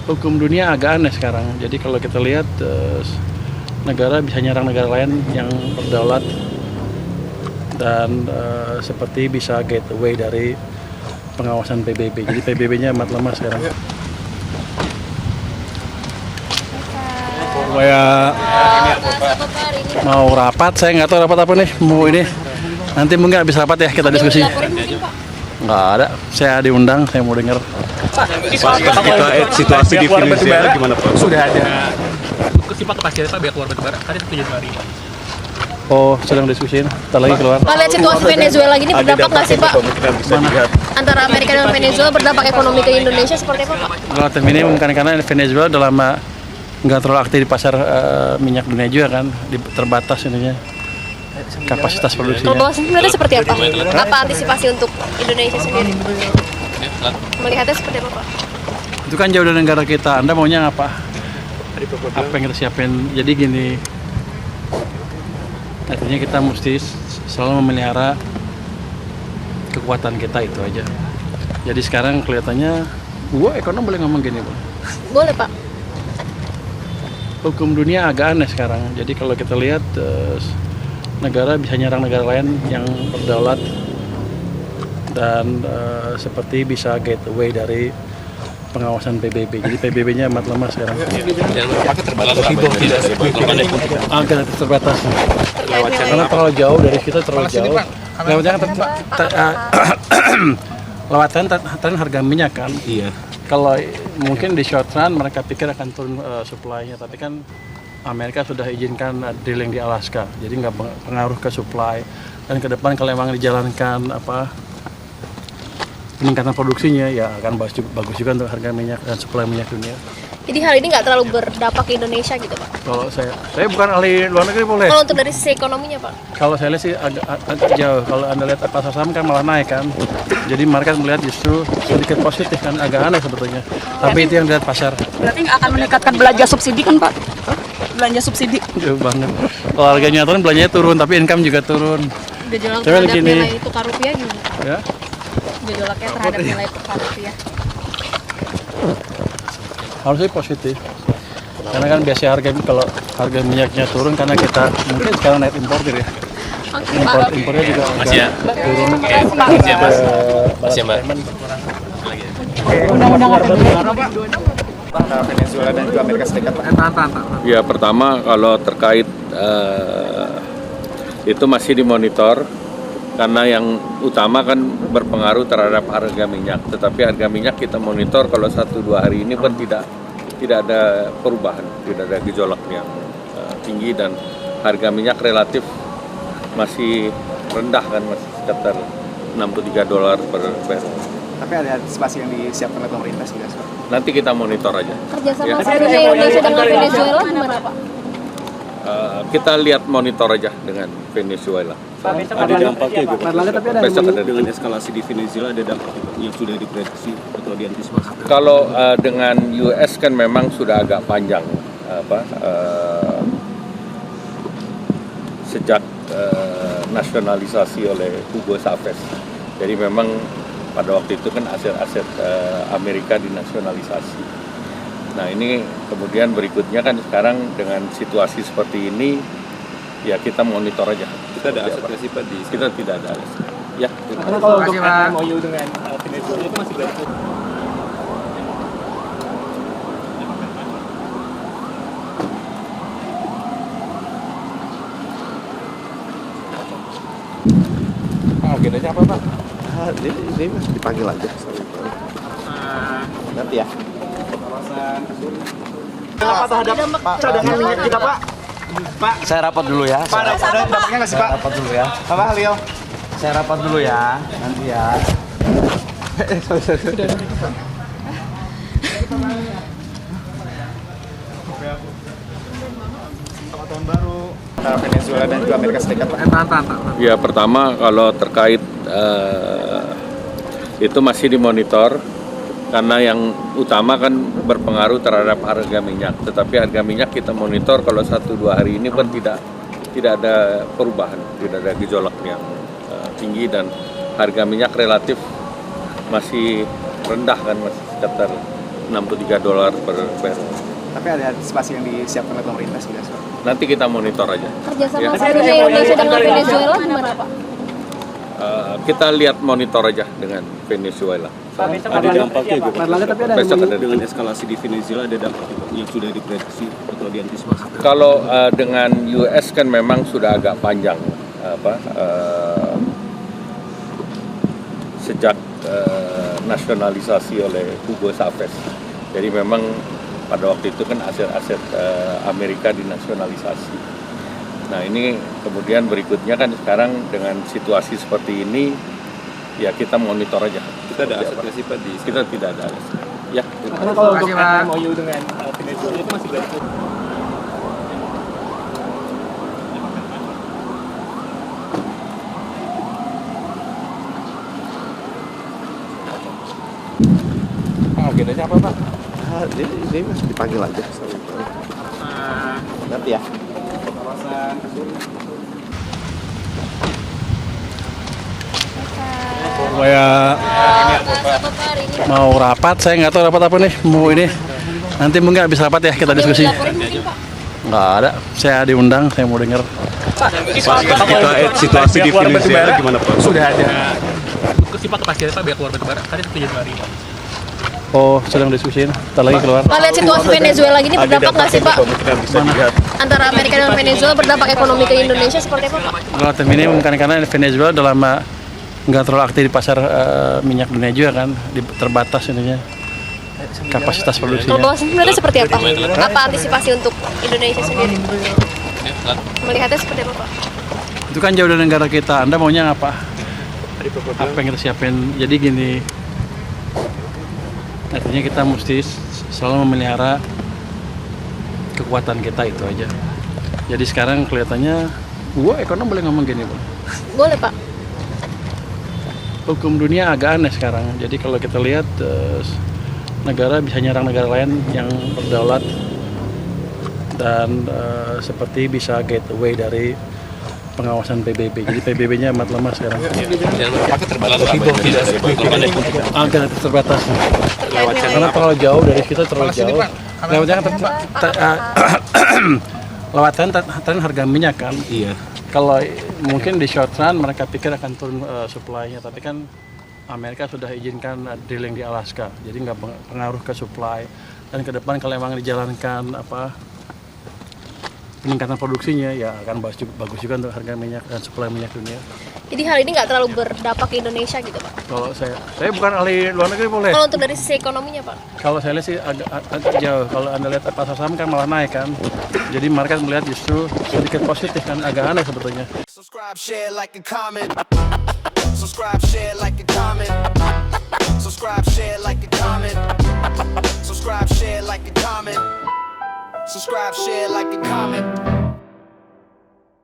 hukum dunia agak aneh sekarang. Jadi kalau kita lihat negara bisa nyerang negara lain yang berdaulat dan seperti bisa gateway dari pengawasan PBB. Jadi PBB-nya amat lemah sekarang. Supaya mau rapat, saya nggak tahu rapat apa nih. Mau ini nanti mungkin habis rapat ya kita diskusi. Nggak ada, saya diundang, saya mau dengar. Situasi di Venezuela gimana Pak? Sudah ada kepastian Pak biar keluar batubara ada 7 Januari. Oh, sedang diskusiin, ntar lagi keluar. Pak, lihat situasi Venezuela gini berdampak nggak sih Pak? Antara Amerika dan Venezuela berdampak ekonomi ke Indonesia seperti apa Pak? Relatif minim karena Venezuela udah lama nggak terlalu aktif di pasar minyak dunia juga kan, terbatas ininya kapasitas produksinya. Kalau Bapak sendiri seperti apa? Apa antisipasi untuk Indonesia sendiri? Melihatnya seperti apa Pak? Itu kan jauh dari negara kita, Anda maunya apa? Apa yang kita siapin? Jadi gini, artinya kita mesti selalu memelihara kekuatan kita itu aja. Jadi sekarang kelihatannya, ekonom boleh ngomong gini Pak? Boleh Pak. Hukum dunia agak aneh sekarang. Jadi kalau kita lihat negara bisa nyerang negara lain yang berdaulat dan seperti bisa gateway dari pengawasan PBB. Jadi PBB-nya amat lemah sekarang. Agak terbatas. Karena terlalu jauh dari kita, terlalu jauh. Lewatnya kan harga minyak kan. Iya. Kalau mungkin di short run mereka pikir akan turun supply-nya, tapi kan Amerika sudah izinkan drilling di Alaska, jadi nggak pengaruh ke supply. Dan ke depan kalau memang dijalankan peningkatan produksinya, ya akan bagus juga untuk harga minyak dan supply minyak dunia. Jadi hal ini nggak terlalu berdampak ke Indonesia gitu Pak? Kalau saya bukan ahli luar negeri boleh. Kalau untuk dari sisi ekonominya Pak? Kalau saya lihat sih agak jauh. Kalau Anda lihat pasar saham kan malah naik kan. Jadi market melihat justru sedikit positif kan, agak aneh sebetulnya. Tapi itu yang dilihat pasar. Berarti akan meningkatkan belanja subsidi kan Pak? Belanja subsidi. Jauh banget. Kalau harganya turun, belanjanya turun, tapi income juga turun. Gejolak terhadap nilai tukar rupiah gimana? Ya. Gejolaknya terhadap nilai tukar rupiah. Harusnya positif. Karena kan biasa kalau harga minyaknya turun karena kita mungkin sekarang net importer ya. Impornya juga agak turun. Masih ya Mas. Masih Mbak. Undang-undang Antara Venezuela dan juga Amerika Serikat Pak. Ya, pertama kalau terkait itu masih dimonitor karena yang utama kan berpengaruh terhadap harga minyak. Tetapi harga minyak kita monitor kalau 1-2 hari ini pun tidak ada perubahan, tidak ada gejolak yang tinggi dan harga minyak relatif masih rendah kan, masih sekitar $63 per barrel. Tapi ada antisipasi yang disiapkan oleh pemerintah sih Pak? Nanti kita monitor aja. Kerjasama strategis Indonesia dengan Venezuela gimana Pak? Kita lihat monitor aja dengan Venezuela. Ada dampaknya juga Pak? Besok ada Dengan eskalasi di Venezuela ada dampak yang sudah diprediksi atau diantisipasi? Kalau dengan US kan memang sudah agak panjang sejak nasionalisasi oleh Hugo Chavez. Jadi memang pada waktu itu kan aset-aset Amerika dinasionalisasi. Nah ini kemudian berikutnya kan sekarang dengan situasi seperti ini ya kita monitor aja. Kita ada aset nggak sih Pak di sana? Kita tidak ada aset. Ya. Karena kalau untuk MOU dengan Venezuela itu masih berlaku. Agendanya apa Pak? Ini dipanggil aja. Nanti ya. Apa terhadap cadangan minyak kita Pak? Pak, Saya rapat dulu ya. Pak ada dampaknya nggak sih Pak? Rapat dulu ya. Apa Leo? Saya rapat dulu ya. Nanti ya. Tahun baru. Antara Venezuela dan juga Amerika Serikat Pak. Ya pertama kalau terkait itu masih dimonitor karena yang utama kan berpengaruh terhadap harga minyak. Tetapi harga minyak kita monitor kalau 1-2 hari ini pun tidak ada perubahan, tidak ada gejolak yang tinggi dan harga minyak relatif masih rendah kan, masih sekitar $63 per barrel. Tapi ada antisipasi yang disiapkan oleh pemerintah sudah. Nanti kita monitor aja. Kerjasama seharusnya Indonesia dengan Venezuela gimana Pak? Kita lihat monitor aja dengan Venezuela. Ada dampaknya juga. Tapi ada Besok ada Dengan eskalasi di Venezuela ada dampak yang sudah diprediksi atau diantisipasi. Kalau dengan US kan memang sudah agak panjang sejak nasionalisasi oleh Hugo Chavez. Jadi memang pada waktu itu kan aset-aset Amerika dinasionalisasi. Nah ini kemudian berikutnya kan sekarang dengan situasi seperti ini ya kita monitor aja. Kita ada aset nggak sih Pak di Kita tidak ada aset. Ya. Karena kalau untuk MOU dengan Venezuela itu masih banyak. Agendanya apa Pak? Ini masih dipanggil aja. Nanti ya. Mau rapat, saya nggak tahu rapat apa nih. Mau ini nanti mungkin habis rapat ya kita diskusi. Nggak ada, saya diundang, saya mau dengar. Situasi di Venezuela gimana Pak? Sudah ada sifat kepastian Pak biar keluar batubara. Tadi 1 Januari Pak. Oh, sedang diskusiin, ntar lagi keluar. Pak, lihat situasi Venezuela gini berdampak nggak sih Pak? Kemungkinan bisa dilihat. Antara Amerika dan Venezuela berdampak ekonomi ke Indonesia seperti apa Pak? Relatif ini karena Venezuela udah lama nggak terlalu aktif di pasar minyak dunia juga kan, terbatas ininya kapasitas produksinya. Kalau sebenarnya seperti apa? Apa antisipasi untuk Indonesia sendiri? Melihatnya seperti apa Pak? Itu kan jauh dari negara kita. Anda maunya apa? Apa yang kita siapin? Jadi gini, artinya kita mesti selalu memelihara kekuatan kita itu aja. Jadi sekarang kelihatannya, ekonom boleh ngomong gini, Bu. Boleh Pak. Hukum dunia agak aneh sekarang. Jadi kalau kita lihat negara bisa nyerang negara lain yang berdaulat dan seperti bisa get away dari pengawasan PBB. Jadi PBB-nya amat lemah sekarang. Agak terbatas. Karena terlalu jauh dari kita, terlalu jauh. Lewatnya lewatan harga minyak kan. Iya. Kalau mungkin di short run mereka pikir akan turun supply-nya, tapi kan Amerika sudah izinkan drilling di Alaska, jadi nggak pengaruh ke supply. Dan ke depan kalau memang dijalankan peningkatan produksinya, ya akan bagus juga untuk harga minyak dan supply minyak dunia. Jadi hal ini nggak terlalu berdampak ke Indonesia gitu Pak? Kalau saya bukan ahli luar negeri boleh. Kalau untuk dari sisi ekonominya Pak? Kalau saya lihat sih agak jauh. Kalau Anda lihat pasar saham kan malah naik kan. Jadi market melihat justru sedikit positif kan, agak aneh sebetulnya. Subscribe, share, like, and comment. Subscribe, share, like, and comment. Subscribe, share, like, and comment. Subscribe, share, like, and comment. Subscribe, share, like, and comment.